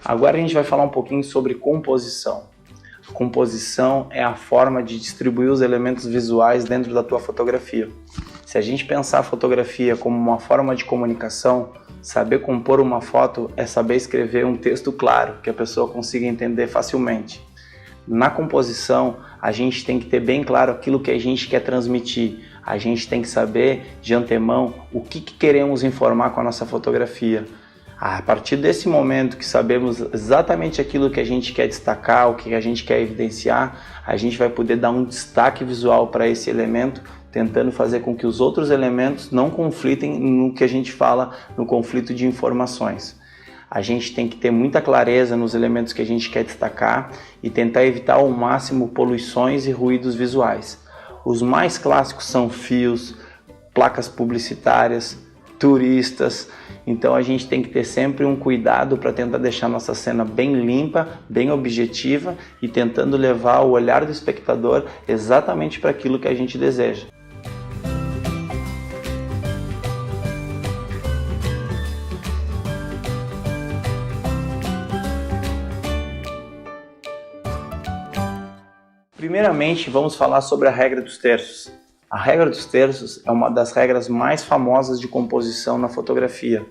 Agora a gente vai falar um pouquinho sobre composição. Composição é a forma de distribuir os elementos visuais dentro da tua fotografia. Se a gente pensar a fotografia como uma forma de comunicação, saber compor uma foto é saber escrever um texto claro, que a pessoa consiga entender facilmente. Na composição, a gente tem que ter bem claro aquilo que a gente quer transmitir. A gente tem que saber de antemão o que queremos informar com a nossa fotografia. A partir desse momento que sabemos exatamente aquilo que a gente quer destacar, o que a gente quer evidenciar, a gente vai poder dar um destaque visual para esse elemento, tentando fazer com que os outros elementos não conflitem no que a gente fala no conflito de informações. A gente tem que ter muita clareza nos elementos que a gente quer destacar e tentar evitar ao máximo poluições e ruídos visuais. Os mais clássicos são fios, placas publicitárias, turistas, então a gente tem que ter sempre um cuidado para tentar deixar nossa cena bem limpa, bem objetiva e tentando levar o olhar do espectador exatamente para aquilo que a gente deseja. Primeiramente, vamos falar sobre a regra dos terços. A regra dos terços é uma das regras mais famosas de composição na fotografia.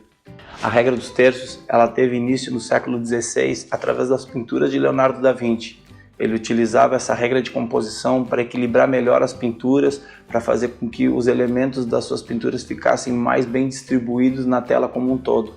A regra dos terços ela teve início no século XVI através das pinturas de Leonardo da Vinci. Ele utilizava essa regra de composição para equilibrar melhor as pinturas, para fazer com que os elementos das suas pinturas ficassem mais bem distribuídos na tela como um todo.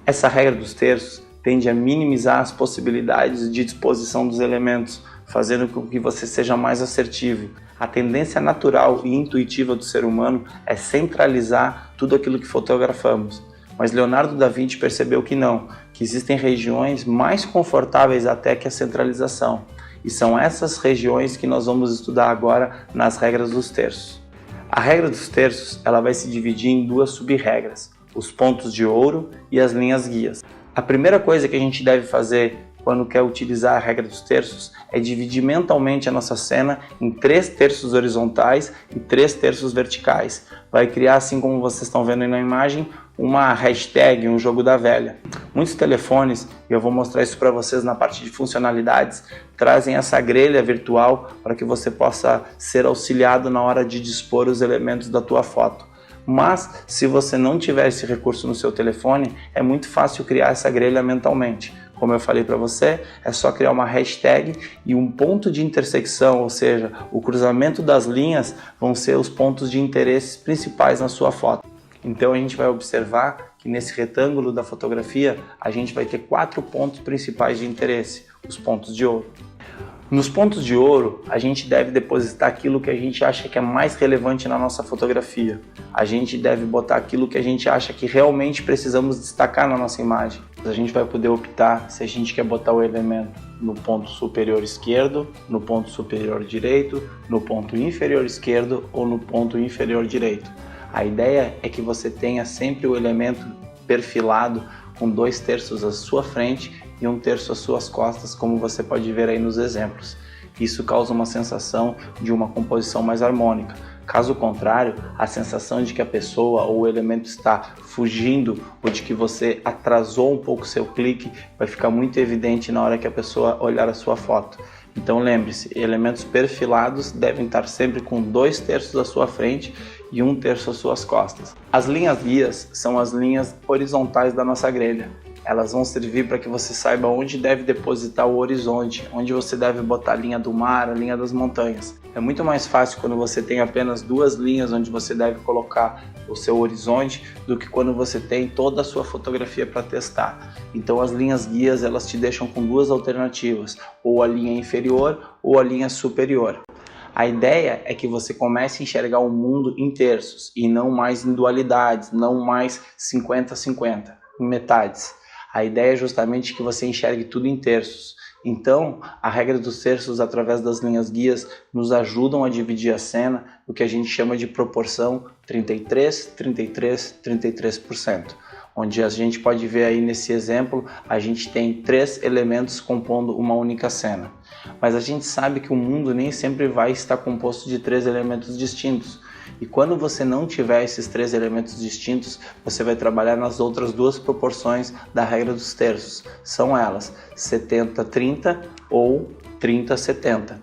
Essa regra dos terços tende a minimizar as possibilidades de disposição dos elementos, fazendo com que você seja mais assertivo. A tendência natural e intuitiva do ser humano é centralizar tudo aquilo que fotografamos. Mas Leonardo da Vinci percebeu que não, que existem regiões mais confortáveis até que a centralização. E são essas regiões que nós vamos estudar agora nas regras dos terços. A regra dos terços ela vai se dividir em duas sub-regras, os pontos de ouro e as linhas guias. A primeira coisa que a gente deve fazer quando quer utilizar a regra dos terços é dividir mentalmente a nossa cena em 3 terços horizontais e 3 terços verticais. Vai criar, assim como vocês estão vendo aí na imagem, uma hashtag, um jogo da velha. Muitos telefones, e eu vou mostrar isso para vocês na parte de funcionalidades, trazem essa grelha virtual para que você possa ser auxiliado na hora de dispor os elementos da tua foto. Mas, se você não tiver esse recurso no seu telefone, é muito fácil criar essa grelha mentalmente. Como eu falei para você, é só criar uma hashtag e um ponto de intersecção, ou seja, o cruzamento das linhas vão ser os pontos de interesse principais na sua foto. Então a gente vai observar que nesse retângulo da fotografia a gente vai ter 4 pontos principais de interesse, os pontos de ouro. Nos pontos de ouro, a gente deve depositar aquilo que a gente acha que é mais relevante na nossa fotografia. A gente deve botar aquilo que a gente acha que realmente precisamos destacar na nossa imagem. A gente vai poder optar se a gente quer botar o elemento no ponto superior esquerdo, no ponto superior direito, no ponto inferior esquerdo ou no ponto inferior direito. A ideia é que você tenha sempre o elemento perfilado com 2 terços à sua frente e 1 terço às suas costas, como você pode ver aí nos exemplos. Isso causa uma sensação de uma composição mais harmônica. Caso contrário, a sensação de que a pessoa ou o elemento está fugindo ou de que você atrasou um pouco seu clique vai ficar muito evidente na hora que a pessoa olhar a sua foto. Então lembre-se, elementos perfilados devem estar sempre com 2 terços à sua frente e 1 terço às suas costas. As linhas guias são as linhas horizontais da nossa grelha. Elas vão servir para que você saiba onde deve depositar o horizonte, onde você deve botar a linha do mar, a linha das montanhas. É muito mais fácil quando você tem apenas 2 linhas onde você deve colocar o seu horizonte do que quando você tem toda a sua fotografia para testar. Então as linhas guias elas te deixam com 2 alternativas, ou a linha inferior ou a linha superior. A ideia é que você comece a enxergar o mundo em terços e não mais em dualidades, não mais 50-50, em metades. A ideia é justamente que você enxergue tudo em terços. Então, a regra dos terços através das linhas guias nos ajudam a dividir a cena no que a gente chama de proporção 33, 33, 33%. Onde a gente pode ver aí nesse exemplo, a gente tem 3 elementos compondo uma única cena. Mas a gente sabe que o mundo nem sempre vai estar composto de 3 elementos distintos. E quando você não tiver esses 3 elementos distintos, você vai trabalhar nas outras 2 proporções da regra dos terços. São elas 70-30 ou 30-70.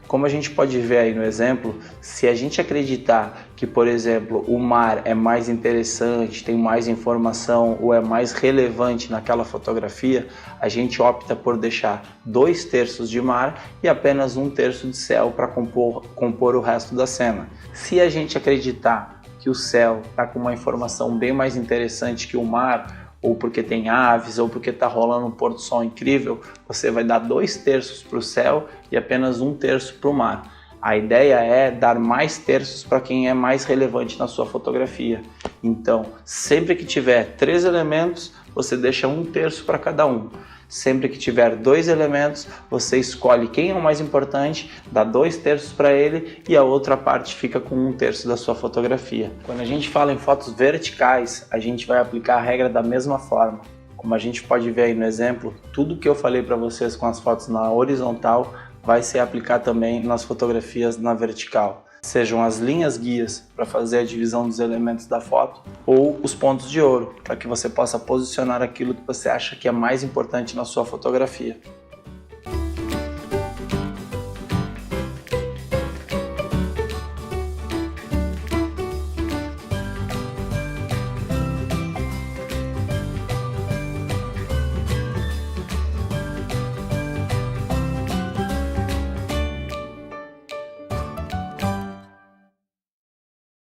Como a gente pode ver aí no exemplo, se a gente acreditar que, por exemplo, o mar é mais interessante, tem mais informação ou é mais relevante naquela fotografia, a gente opta por deixar 2 terços de mar e apenas 1 terço de céu para compor o resto da cena. Se a gente acreditar que o céu está com uma informação bem mais interessante que o mar, ou porque tem aves, ou porque está rolando um pôr do sol incrível, você vai dar 2 terços para o céu e apenas 1 terço para o mar. A ideia é dar mais terços para quem é mais relevante na sua fotografia. Então, sempre que tiver 3 elementos, você deixa 1 terço para cada um. Sempre que tiver 2 elementos, você escolhe quem é o mais importante, dá 2 terços para ele e a outra parte fica com 1 terço da sua fotografia. Quando a gente fala em fotos verticais, a gente vai aplicar a regra da mesma forma. Como a gente pode ver aí no exemplo, tudo que eu falei para vocês com as fotos na horizontal vai ser aplicado também nas fotografias na vertical. Sejam as linhas guias para fazer a divisão dos elementos da foto ou os pontos de ouro, para que você possa posicionar aquilo que você acha que é mais importante na sua fotografia.